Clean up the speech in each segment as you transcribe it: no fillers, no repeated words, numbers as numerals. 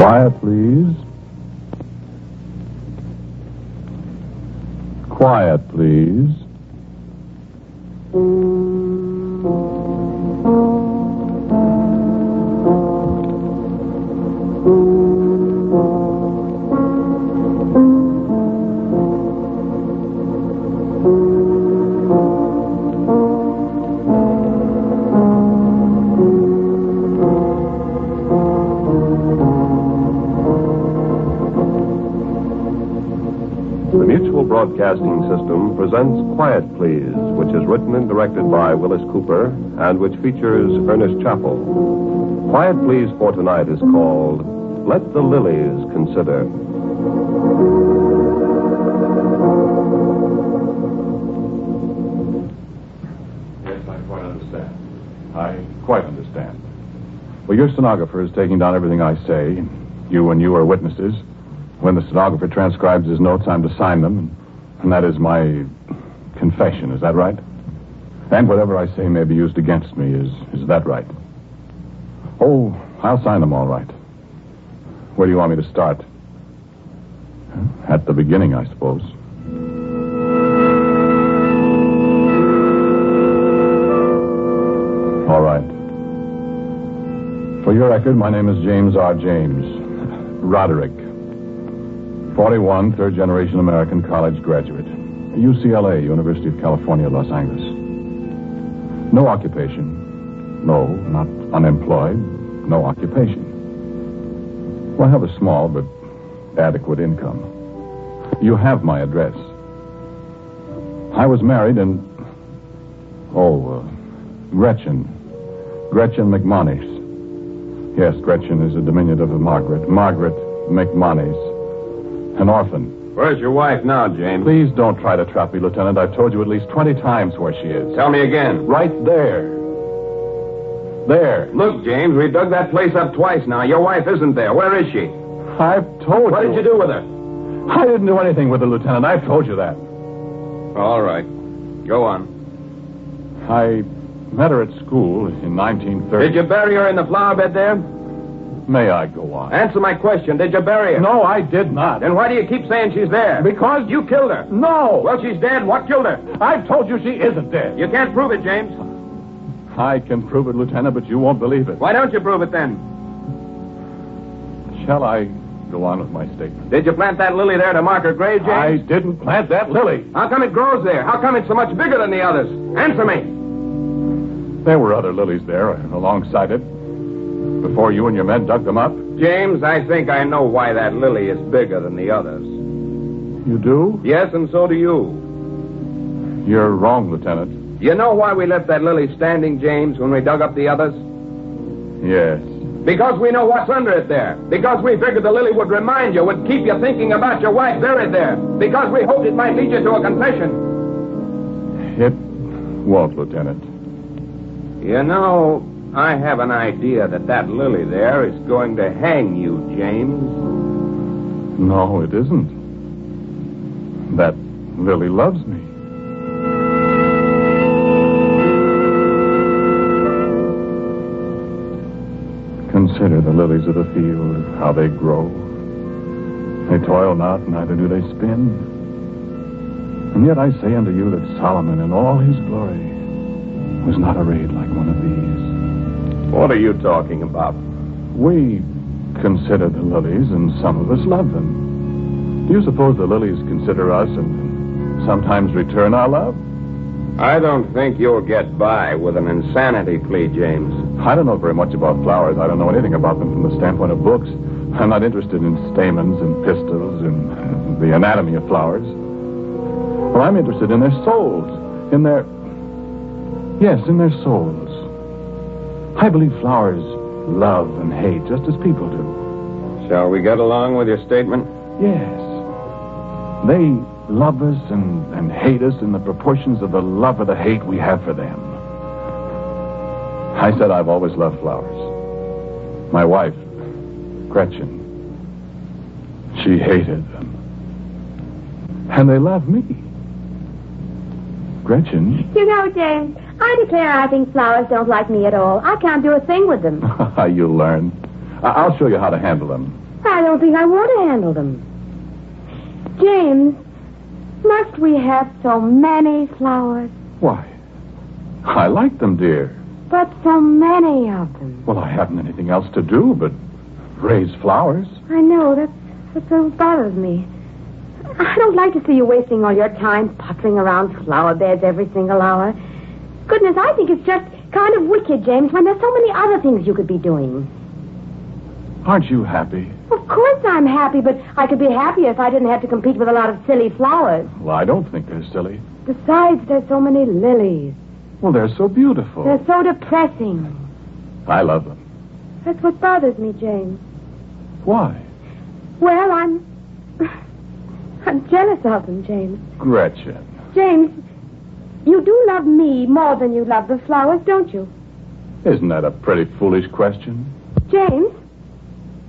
Quiet, please. Quiet, please. The Mutual Broadcasting System presents Quiet Please, which is written and directed by Willis Cooper and which features Ernest Chappell. Quiet Please for tonight is called Let the Lillies Consider. Yes, I quite understand. I quite understand. Well, your stenographer is taking down everything I say. You are witnesses. When the stenographer transcribes his notes, I'm to sign them, and that is my confession. Is that right? And whatever I say may be used against me. Is that right? Oh, I'll sign them all right. Where do you want me to start? At the beginning, I suppose. All right. For your record, my name is James R. James. Roderick. 41, third-generation American college graduate. UCLA, University of California, Los Angeles. No occupation. No, not unemployed. No occupation. Well, I have a small but adequate income. You have my address. I was married and... Gretchen. Gretchen McMonnies. Yes, Gretchen is a diminutive of Margaret. Margaret McMonnies. An orphan. Where's your wife now, James? Please don't try to trap me, Lieutenant. I've told you at least 20 times where she is. Tell me again. Right there. There. Look, James, we've dug that place up twice now. Your wife isn't there. Where is she? I've told you. What did you do with her? I didn't do anything with her, Lieutenant. I've told you that. All right. Go on. I met her at school in 1930. Did you bury her in the flower bed there? May I go on? Answer my question. Did you bury her? No, I did not. Then why do you keep saying she's there? Because... You killed her. No. Well, she's dead. What killed her? I've told you she isn't dead. You can't prove it, James. I can prove it, Lieutenant, but you won't believe it. Why don't you prove it then? Shall I go on with my statement? Did you plant that lily there to mark her grave, James? I didn't plant that lily. How come it grows there? How come it's so much bigger than the others? Answer me. There were other lilies there alongside it before you and your men dug them up. James, I think I know why that lily is bigger than the others. You do? Yes, and so do you. You're wrong, Lieutenant. You know why we left that lily standing, James, when we dug up the others? Yes. Because we know what's under it there. Because we figured the lily would remind you, would keep you thinking about your wife buried there. Because we hoped it might lead you to a confession. It won't, Lieutenant. You know, I have an idea that lily there is going to hang you, James. No, it isn't. That lily loves me. Consider the lilies of the field, how they grow. They toil not, neither do they spin. And yet I say unto you that Solomon in all his glory was not arrayed like one of these. What are you talking about? We consider the lilies, and some of us love them. Do you suppose the lilies consider us and sometimes return our love? I don't think you'll get by with an insanity plea, James. I don't know very much about flowers. I don't know anything about them from the standpoint of books. I'm not interested in stamens and pistils and the anatomy of flowers. Well, I'm interested in their souls, in their souls. I believe flowers love and hate just as people do. Shall we get along with your statement? Yes. They love us and hate us in the proportions of the love or the hate we have for them. I said I've always loved flowers. My wife, Gretchen, she hated them. And they love me. Gretchen? You know, James, I declare I think flowers don't like me at all. I can't do a thing with them. You'll learn. I'll show you how to handle them. I don't think I want to handle them. James, must we have so many flowers? Why? I like them, dear. But so many of them. Well, I haven't anything else to do but raise flowers. I know, that's what bothers me. I don't like to see you wasting all your time puttering around flower beds every single hour. Goodness, I think it's just kind of wicked, James, when there's so many other things you could be doing. Aren't you happy? Of course I'm happy, but I could be happier if I didn't have to compete with a lot of silly flowers. Well, I don't think they're silly. Besides, there's so many lilies. Well, they're so beautiful. They're so depressing. I love them. That's what bothers me, James. Why? Well, I'm jealous of them, James. Gretchen. James, you do love me more than you love the flowers, don't you? Isn't that a pretty foolish question? James,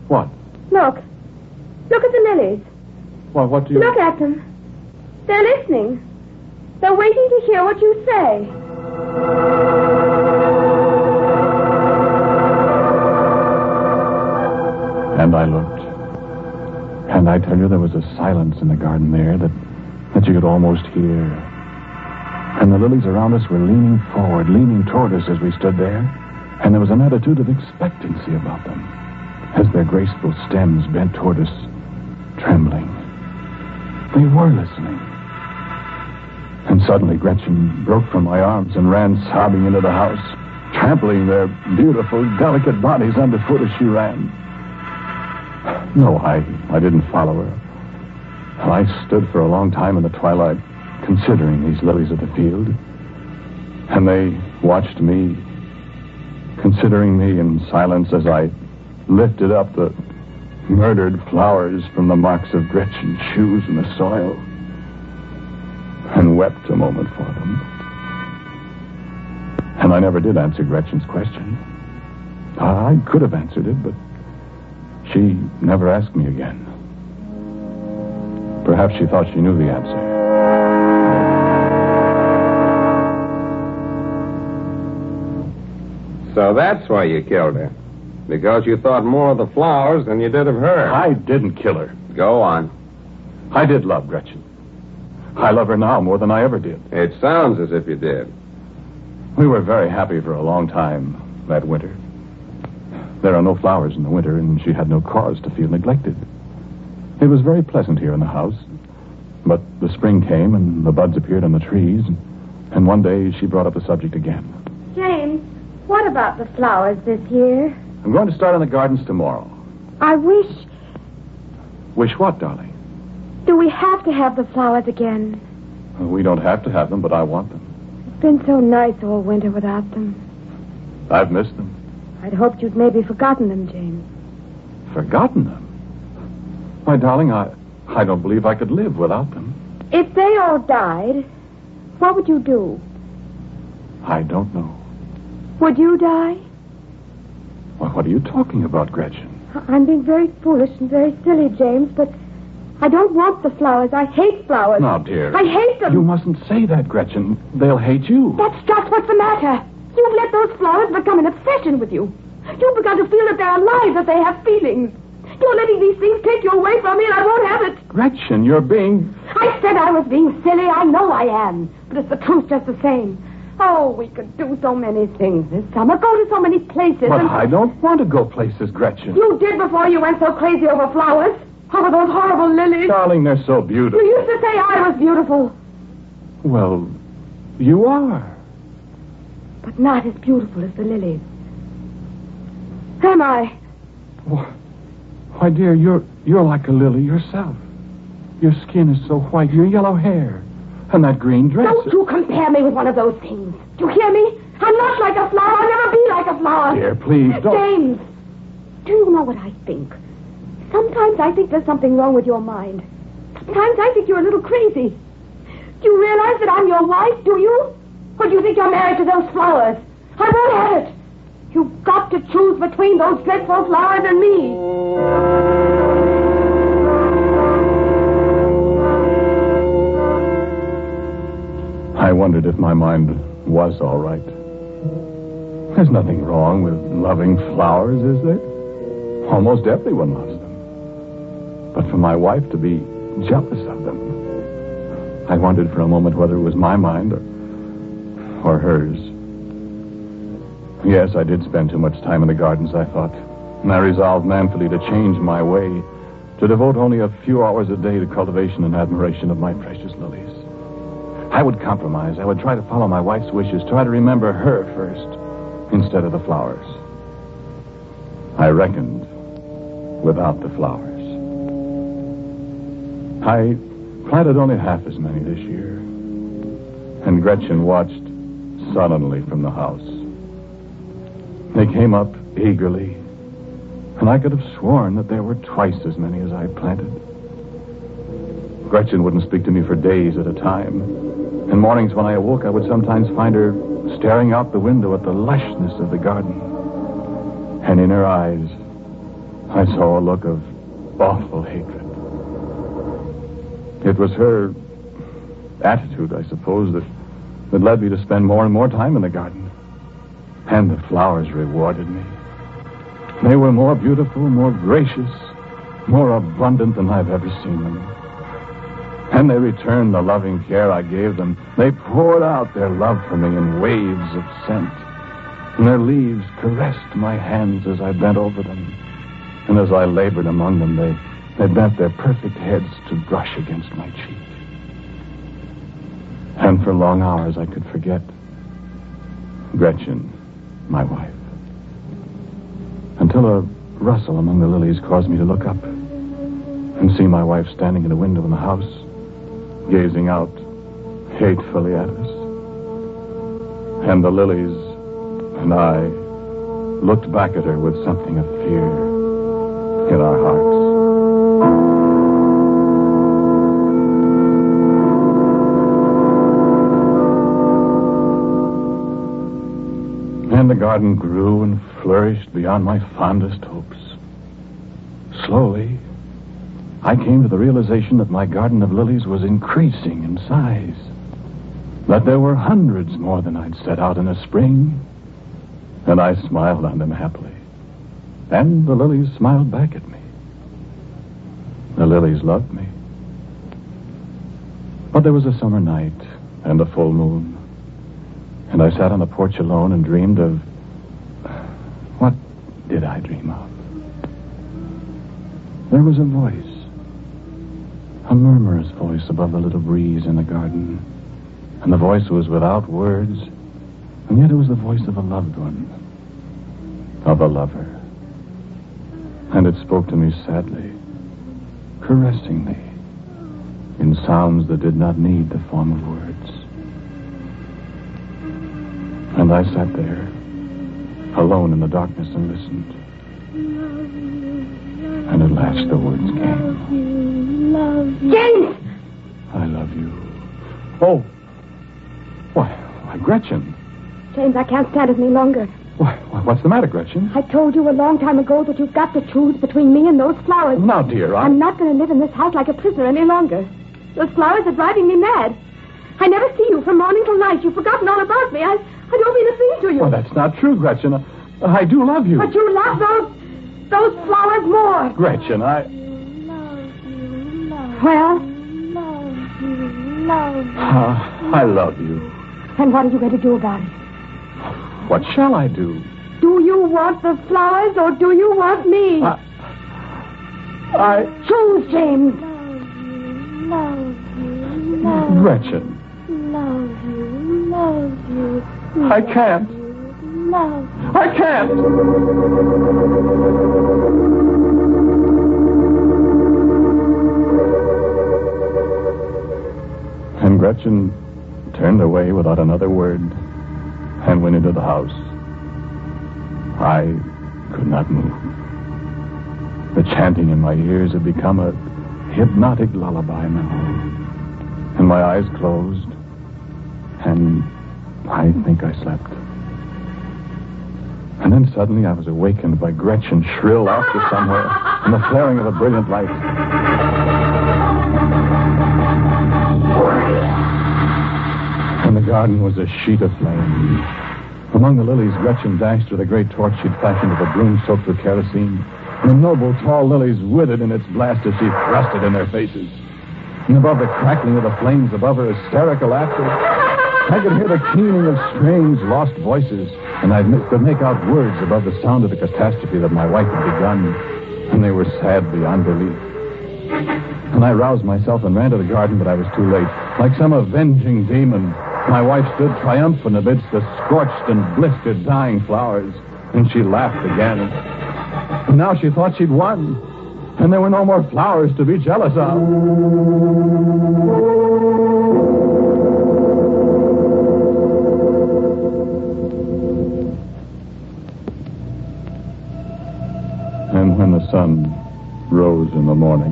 What? look. Look at the lilies. Well, what do you... Look at them. They're listening. They're waiting to hear what you say. And I looked. And I tell you, there was a silence in the garden there that you could almost hear. And the lilies around us were leaning forward, leaning toward us as we stood there. And there was an attitude of expectancy about them, as their graceful stems bent toward us, trembling. They were listening. And suddenly Gretchen broke from my arms and ran sobbing into the house, trampling their beautiful, delicate bodies underfoot as she ran. No, I didn't follow her. I stood for a long time in the twilight, considering these lilies of the field. And they watched me, considering me in silence as I lifted up the murdered flowers from the marks of Gretchen's shoes in the soil, and wept a moment for them. And I never did answer Gretchen's question. I could have answered it, but she never asked me again. Perhaps she thought she knew the answer. So that's why you killed her. Because you thought more of the flowers than you did of her. I didn't kill her. Go on. I did love Gretchen. I love her now more than I ever did. It sounds as if you did. We were very happy for a long time that winter. There are no flowers in the winter, and she had no cause to feel neglected. It was very pleasant here in the house. But the spring came, and the buds appeared on the trees, and one day she brought up the subject again. James, what about the flowers this year? I'm going to start on the gardens tomorrow. I wish... Wish what, darling? Do we have to have the flowers again? We don't have to have them, but I want them. It's been so nice all winter without them. I've missed them. I'd hoped you'd maybe forgotten them, James. Forgotten them? My darling, I don't believe I could live without them. If they all died, what would you do? I don't know. Would you die? Well, what are you talking about, Gretchen? I'm being very foolish and very silly, James, but I don't want the flowers. I hate flowers. Now, dear. I hate them. You mustn't say that, Gretchen. They'll hate you. That's just what's the matter. You've let those flowers become an obsession with you. You've begun to feel that they're alive, that they have feelings. You're letting these things take you away from me, and I won't have it. Gretchen, you're being... I said I was being silly. I know I am. But it's the truth just the same. Oh, we could do so many things this summer. Go to so many places. But I don't want to go places, Gretchen. You did before you went so crazy over flowers. Over those horrible lilies. Darling, they're so beautiful. You used to say I was beautiful. Well, you are. But not as beautiful as the lilies. Am I? Why, dear, you're like a lily yourself. Your skin is so white, your yellow hair, and that green dress. Don't you compare me with one of those things. Do you hear me? I'm not like a flower. I'll never be like a flower. Dear, please, don't... James, do you know what I think? Sometimes I think there's something wrong with your mind. Sometimes I think you're a little crazy. Do you realize that I'm your wife, do you? Or do you think you're married to those flowers? I won't have it. You've got to choose between those dreadful flowers and me. I wondered if my mind was all right. There's nothing wrong with loving flowers, is there? Almost everyone loves them. but for my wife to be jealous of them. I wondered for a moment whether it was my mind or hers. Yes, I did spend too much time in the gardens, I thought. And I resolved manfully to change my way, to devote only a few hours a day to cultivation and admiration of my precious lilies. I would compromise. I would try to follow my wife's wishes, try to remember her first, instead of the flowers. I reckoned without the flowers. I planted only half as many this year, and Gretchen watched sullenly from the house. They came up eagerly, and I could have sworn that there were twice as many as I planted. Gretchen wouldn't speak to me for days at a time. In mornings when I awoke, I would sometimes find her staring out the window at the lushness of the garden. And in her eyes, I saw a look of awful hatred. It was her attitude, I suppose, that led me to spend more and more time in the garden. And the flowers rewarded me. They were more beautiful, more gracious, more abundant than I've ever seen them. And they returned the loving care I gave them. They poured out their love for me in waves of scent. And their leaves caressed my hands as I bent over them. And as I labored among them, they bent their perfect heads to brush against my cheek. And for long hours I could forget Gretchen, my wife. Until a rustle among the lilies caused me to look up and see my wife standing in a window in the house, gazing out hatefully at us. And the lilies and I looked back at her with something of fear in our hearts. And the garden grew and flourished beyond my fondest hopes. Slowly, I came to the realization that my garden of lilies was increasing in size. That there were hundreds more than I'd set out in the spring. And I smiled on them happily. And the lilies smiled back at me. The lilies loved me. But there was a summer night and a full moon. And I sat on the porch alone and dreamed of... What did I dream of? There was a voice. A murmurous voice above the little breeze in the garden. And the voice was without words. And yet it was the voice of a loved one. Of a lover. And it spoke to me sadly. Caressingly. In sounds that did not need the form of words. And I sat there, alone in the darkness, and listened. And at last the words came. James! I love you. Oh. Why, Gretchen. James, I can't stand it any longer. What's the matter, Gretchen? I told you a long time ago that you've got to choose between me and those flowers. Now, dear, I'm not going to live in this house like a prisoner any longer. Those flowers are driving me mad. I never see you from morning till night. You've forgotten all about me. I don't mean a thing to you. Well, that's not true, Gretchen. I do love you. But you love those flowers more. Gretchen, Well? I love you. And what are you going to do about it? What shall I do? Do you want the flowers or do you want me? Choose, James. Gretchen. Love you. I can't. I can't. And Gretchen turned away without another word and went into the house. I could not move. The chanting in my ears had become a hypnotic lullaby now. And my eyes closed, and I think I slept. And then suddenly I was awakened by Gretchen's shrill laughter somewhere and the flaring of a brilliant light. And the garden was a sheet of flame. Among the lilies, Gretchen dashed with a great torch she'd fashioned of a broom soaked with kerosene. The noble tall lilies withered in its blast as she thrust it in their faces. And above the crackling of the flames, above her hysterical laughter, I could hear the keening of strange, lost voices, and I could make out words above the sound of the catastrophe that my wife had begun, and they were sad beyond belief. And I roused myself and ran to the garden, but I was too late. Like some avenging demon, my wife stood triumphant amidst the scorched and blistered dying flowers, and she laughed again. And now she thought she'd won, and there were no more flowers to be jealous of. And when the sun rose in the morning,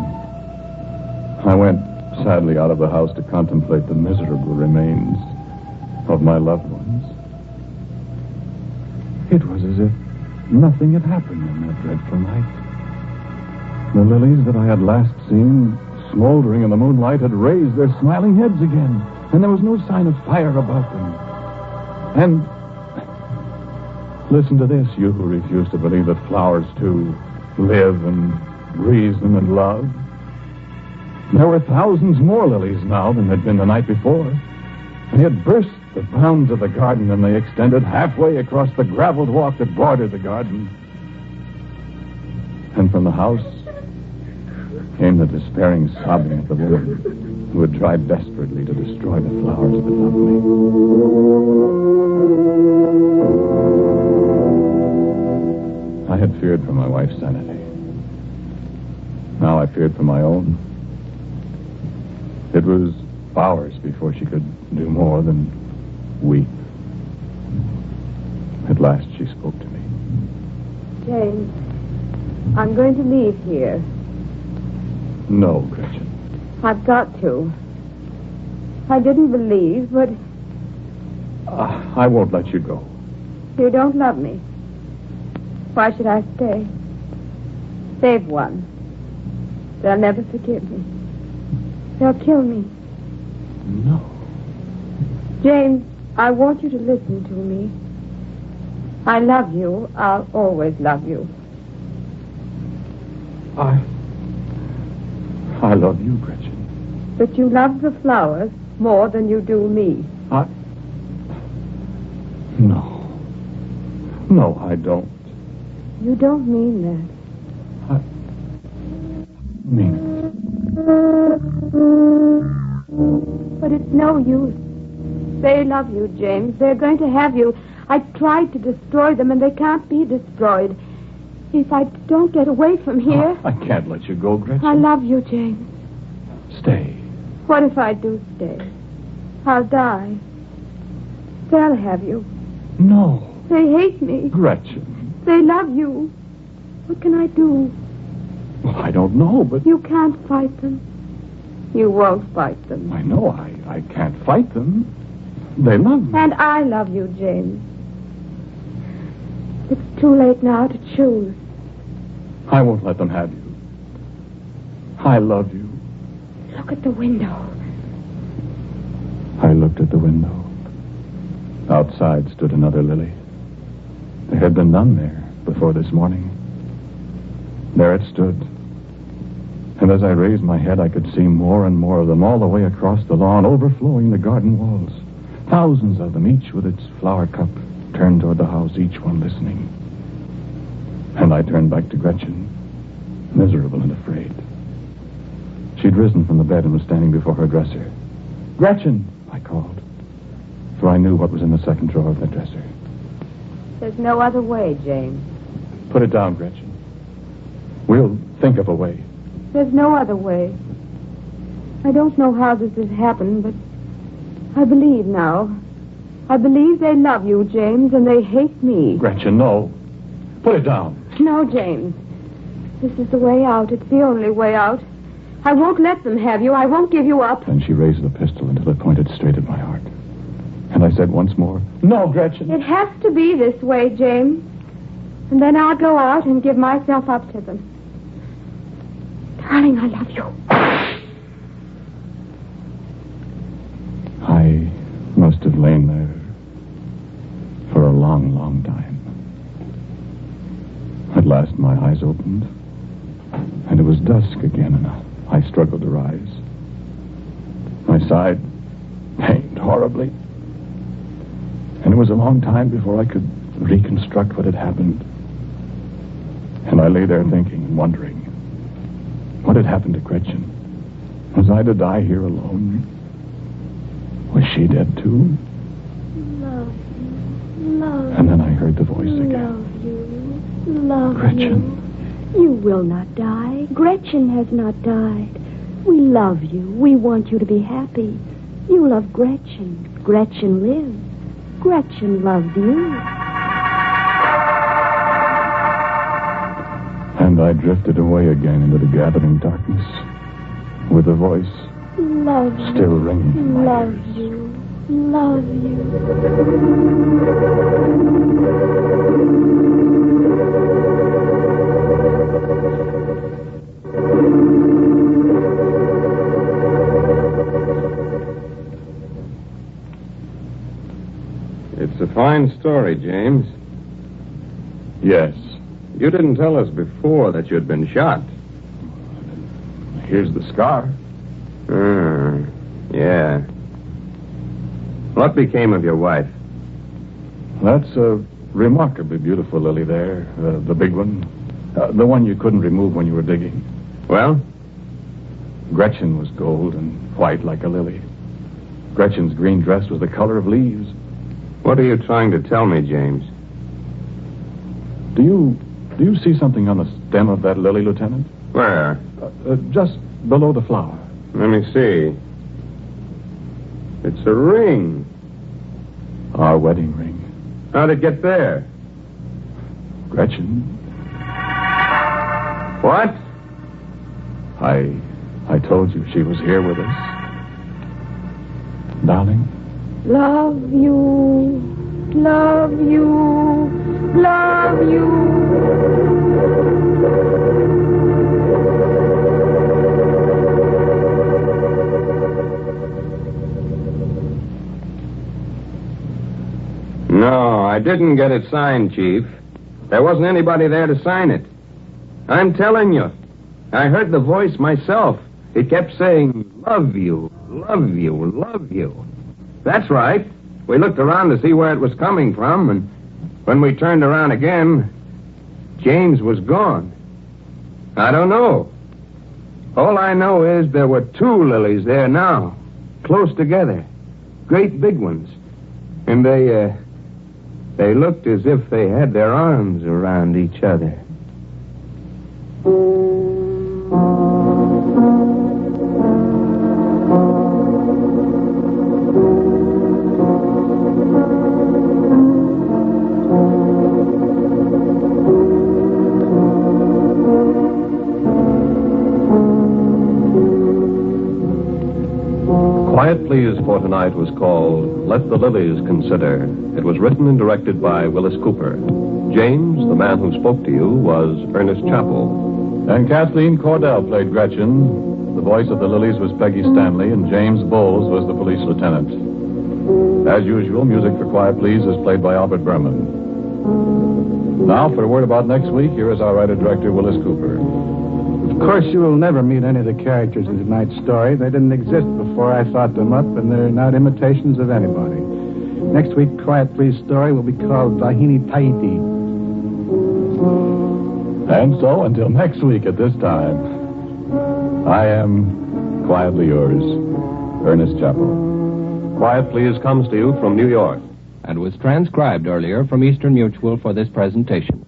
I went sadly out of the house to contemplate the miserable remains of my loved ones. It was as if nothing had happened in that dreadful night. The lilies that I had last seen, smoldering in the moonlight, had raised their smiling heads again, and there was no sign of fire about them. And listen to this, you who refuse to believe that flowers, too, live and reason and love. There were thousands more lilies now than had been the night before. They had burst the bounds of the garden, and they extended halfway across the graveled walk that bordered the garden. And from the house came the despairing sobbing of the woman who had tried desperately to destroy the flowers that loved me. I had feared for my wife's sanity. Now I feared for my own. It was hours before she could do more than weep. At last she spoke to me. James, I'm going to leave here. No, Gretchen. I've got to. I didn't believe, but I won't let you go. you don't love me. Why should I stay? They've won. They'll never forgive me. They'll kill me. No. James, I want you to listen to me. I love you. I'll always love you. I love you, Gretchen. But you love the flowers more than you do me. No, I don't. You don't mean that. I mean it. But it's no use. They love you, James. They're going to have you. I tried to destroy them, and they can't be destroyed. If I don't get away from here... I can't let you go, Gretchen. I love you, James. Stay. What if I do stay? I'll die. They'll have you. No. They hate me. Gretchen. They love you. What can I do? Well, I don't know, but... You can't fight them. You won't fight them. I know I can't fight them. They love me. And I love you, James. It's too late now to choose. I won't let them have you. I love you. Look at the window. I looked at the window. Outside stood another lily. There had been none there before this morning. There it stood. And as I raised my head, I could see more and more of them all the way across the lawn, overflowing the garden walls. Thousands of them, each with its flower cup, turned toward the house, each one listening. And I turned back to Gretchen, miserable and afraid. She'd risen from the bed and was standing before her dresser. Gretchen, I called, for I knew what was in the second drawer of that dresser. There's no other way, James. Put it down, Gretchen. We'll think of a way. There's no other way. I don't know how this has happened, but I believe now. I believe they love you, James, and they hate me. Gretchen, no. Put it down. No, James. This is the way out. It's the only way out. I won't let them have you. I won't give you up. Then she raised the pistol until it pointed straight at my heart. And I said once more, no, Gretchen. It has to be this way, James. And then I'll go out and give myself up to them. Darling, I love you. I must have lain there for a long, long time. At last my eyes opened, And it was dusk again, and I struggled to rise. My side pained horribly. And it was a long time before I could reconstruct what had happened. And I lay there thinking and wondering, what had happened to Gretchen? Was I to die here alone? Was she dead too? Love you, love you. And then I heard the voice again. Love you, love Gretchen. you. You will not die. Gretchen has not died. We love you. We want you to be happy. You love Gretchen. Gretchen lives. Gretchen loves you. And I drifted away again into the gathering darkness, with the voice Love you. still ringing in my Love ears. you. Love you. It's a fine story, James. Yes. You didn't tell us before that you'd been shot. Here's the scar. Yeah. What became of your wife? That's a remarkably beautiful lily there, the big one. The one you couldn't remove when you were digging. Well? Gretchen was gold and white like a lily. Gretchen's green dress was the color of leaves. What are you trying to tell me, James? Do you see something on the stem of that lily, Lieutenant? Where? Just below the flower. Let me see. It's a ring. Our wedding ring. How'd it get there? Gretchen. What? I told you she was here with us. Darling? Love you. Love you. Love you. No, I didn't get it signed, Chief. There wasn't anybody there to sign it. I'm telling you. I heard the voice myself. It kept saying, love you, love you, love you. That's right. We looked around to see where it was coming from, and when we turned around again, James was gone. I don't know. All I know is there were two lilies there now, close together, great big ones. And they looked as if they had their arms around each other. Quiet Please for tonight was called Let the Lillies Consider. It was written and directed by Willis Cooper. James, the man who spoke to you, was Ernest Chappell. And Kathleen Cordell played Gretchen. The voice of the Lillies was Peggy Stanley, and James Bowles was the police lieutenant. As usual, music for Quiet Please is played by Albert Berman. Now, for a word about next week, here is our writer-director, Willis Cooper. Of course, you will never meet any of the characters in tonight's story. They didn't exist before I thought them up, and they're not imitations of anybody. Next week, Quiet Please story will be called Vahini Tahiti. And so, until next week at this time, I am quietly yours, Ernest Chappell. Quiet Please comes to you from New York. And was transcribed earlier from Eastern Mutual for this presentation.